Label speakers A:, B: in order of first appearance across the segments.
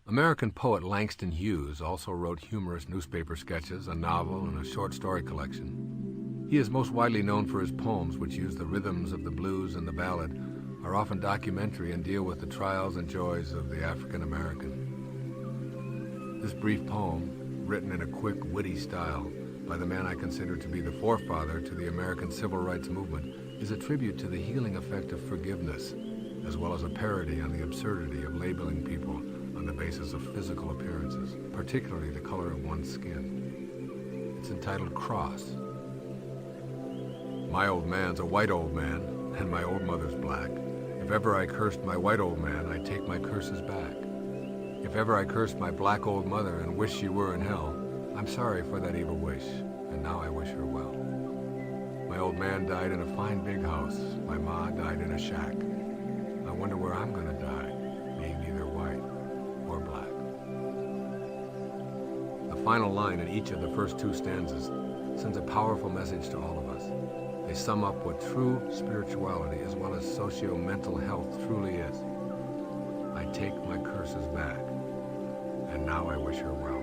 A: American poet Langston Hughes also wrote humorous newspaper sketches, a novel, and a short story collection. He is most widely known for his poems, which use the rhythms of the blues and the ballad, are often documentary and deal with the trials and joys of the African American. This brief poem, written in a quick, witty style by the man I consider to be the forefather to the American civil rights movement, is a tribute to the healing effect of forgiveness, as well as a parody on the absurdity of labeling people on the basis of physical appearances, particularly the color of one's skin. It's entitled Cross. My old man's a white old man, and my old mother's black. If ever I cursed my white old man, I'd take my curses back. If ever I cursed my black old mother and wish she were in hell, I'm sorry for that evil wish, and now I wish her well. My old man died in a fine big house. My ma died in a shack. I wonder where I'm gonna die, being neither white or black. The final line in each of the first two stanzas sends a powerful message to all of us. They sum up what true spirituality as well as socio-mental health truly is. I take my curses back, and now I wish her well.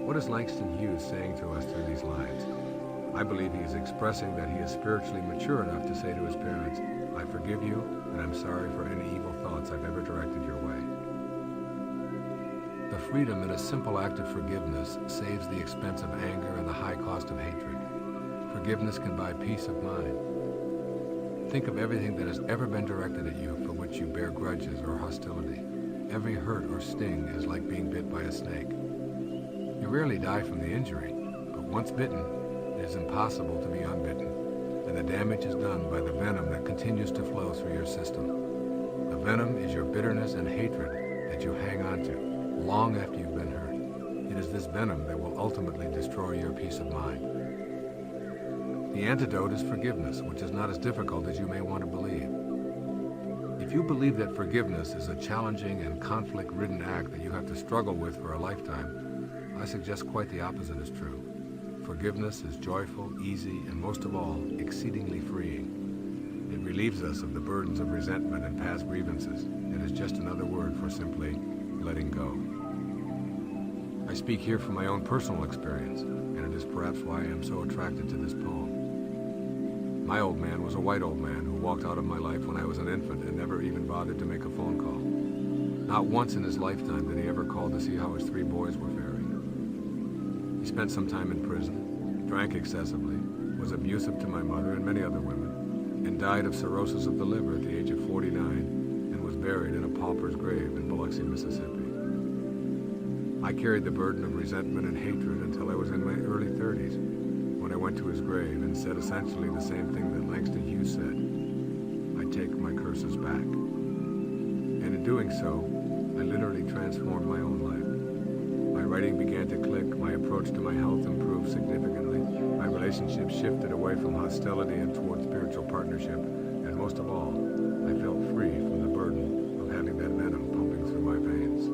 A: What is Langston Hughes saying to us through these lines? I believe he is expressing that he is spiritually mature enough to say to his parents, I forgive you, and I'm sorry for any evil thoughts I've ever directed your way. The freedom in a simple act of forgiveness saves the expense of anger and the high cost of hatred. Forgiveness can buy peace of mind. Think of everything that has ever been directed at you for which you bear grudges or hostility. Every hurt or sting is like being bit by a snake. You rarely die from the injury, but once bitten, it is impossible to be unbitten, and the damage is done by the venom that continues to flow through your system. The venom is your bitterness and hatred that you hang on to long after you've been hurt. It is this venom that will ultimately destroy your peace of mind. The antidote is forgiveness, which is not as difficult as you may want to believe. If you believe that forgiveness is a challenging and conflict-ridden act that you have to struggle with for a lifetime, I suggest quite the opposite is true. Forgiveness is joyful, easy, and most of all, exceedingly freeing. It relieves us of the burdens of resentment and past grievances. It is just another word for simply letting go. I speak here from my own personal experience, and it is perhaps why I am so attracted to this poem. My old man was a white old man who walked out of my life when I was an infant and never even bothered to make a phone call. Not once in his lifetime did he ever call to see how his 3 boys were faring. He spent some time in prison, drank excessively, was abusive to my mother and many other women, and died of cirrhosis of the liver at the age of 49 and was buried in a pauper's grave in Biloxi, Mississippi. I carried the burden of resentment and hatred until I was in my early 30s, when I went to his grave and said essentially the same thing that Langston Hughes said. I take my curses back. And in doing so, I literally transformed my own life. My writing began to click, my approach to my health improved significantly, my relationships shifted away from hostility and toward spiritual partnership, and most of all, I felt free from the burden of having that venom pumping through my veins.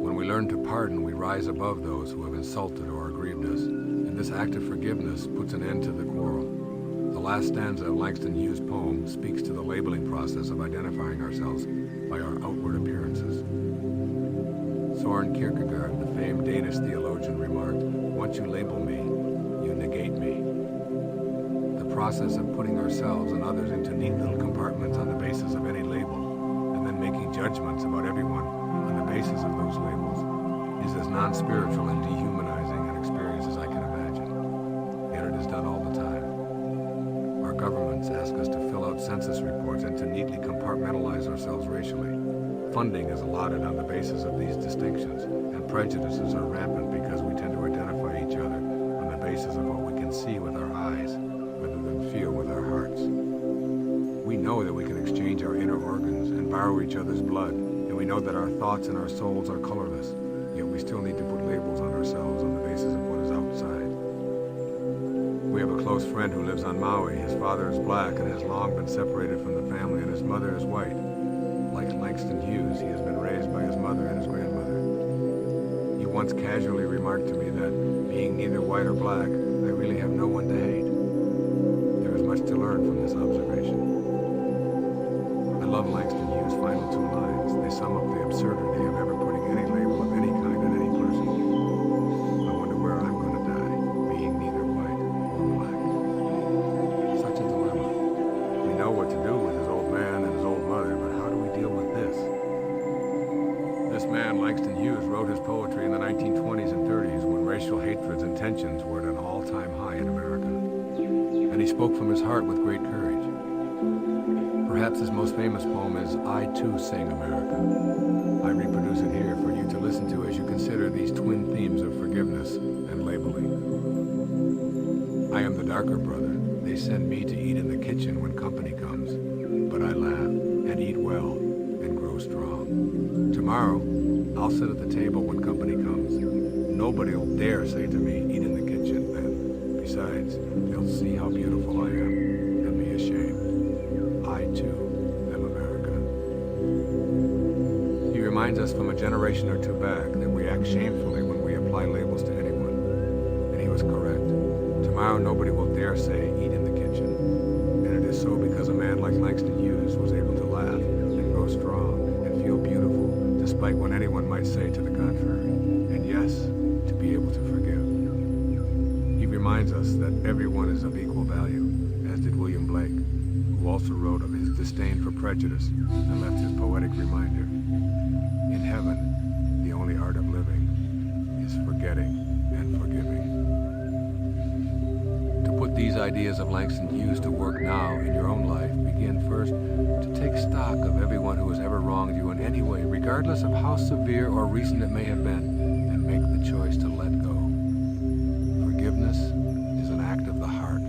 A: When we learn to pardon, we rise above those who have insulted or aggrieved us, and this act of forgiveness puts an end to the quarrel. The last stanza of Langston Hughes' poem speaks to the labeling process of identifying ourselves by our outward appearances. Søren Kierkegaard, the famed Danish theologian, remarked, "Once you label me, you negate me." The process of putting ourselves and others into neat little compartments on the basis of any label, and then making judgments about everyone on the basis of those labels, is as non-spiritual and dehumanizing an experience as I can imagine. Yet it is done all the time. Our governments ask us to fill out census reports and to neatly compartmentalize ourselves racially. Funding is allotted on the basis of these distinctions, and prejudices are rampant because we tend to identify each other on the basis of what we can see with our eyes, rather than feel with our hearts. We know that we can exchange our inner organs and borrow each other's blood, and we know that our thoughts and our souls are colorless, yet we still need to put labels on ourselves on the basis of what is outside. We have a close friend who lives on Maui. His father is black and has long been separated from the family, and his mother is white. Like Langston Hughes, he has been raised by his mother and his grandmother. He once casually remarked to me that, being neither white or black, I really have no one to hate. There is much to learn from this observation. I love Langston Hughes' final 2 lines. They sum up the Hughes wrote his poetry in the 1920s and 30s when racial hatreds and tensions were at an all-time high in America. And he spoke from his heart with great courage. Perhaps his most famous poem is I Too Sing America. I reproduce it here for you to listen to as you consider these twin themes of forgiveness and labeling. I am the darker brother. They send me to eat in the kitchen when company comes, but I laugh and eat well and grow strong. Tomorrow, I'll sit at the table when company comes. Nobody will dare say to me, eat in the kitchen then. Besides, they'll see how beautiful I am and be ashamed. I, too, am America. He reminds us from a generation or two back that we act shamefully when we apply labels to anyone. And he was correct. Tomorrow nobody will dare say, eat in the kitchen. And it is so because a man like Langston Hughes was able to laugh and grow strong and feel beautiful despite what anyone might say to the contrary. And yes, to be able to forgive. He reminds us that everyone is of equal value, as did William Blake, who also wrote of his disdain for prejudice and left his poetic reminder. In heaven, the only art of living is forgetting and forgiving. To put these ideas of Langston Hughes to work now in your own life, begin first to take stock of everyone who has ever wronged you in any way, regardless of how severe or recent it may have been, and make the choice to let go. Forgiveness is an act of the heart.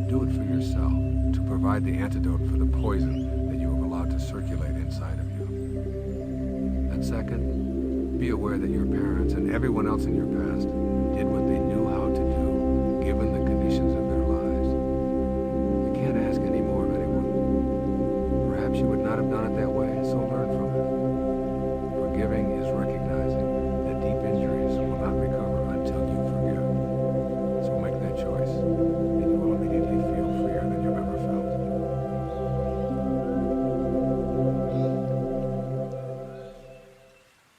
A: Do it for yourself, to provide the antidote for the poison that you have allowed to circulate inside of you. And second, be aware that your parents and everyone else in your past did what they knew how to do, given the conditions of their lives. You can't ask any more of anyone. Perhaps you would not have done it that way, so learn from it. Forgiving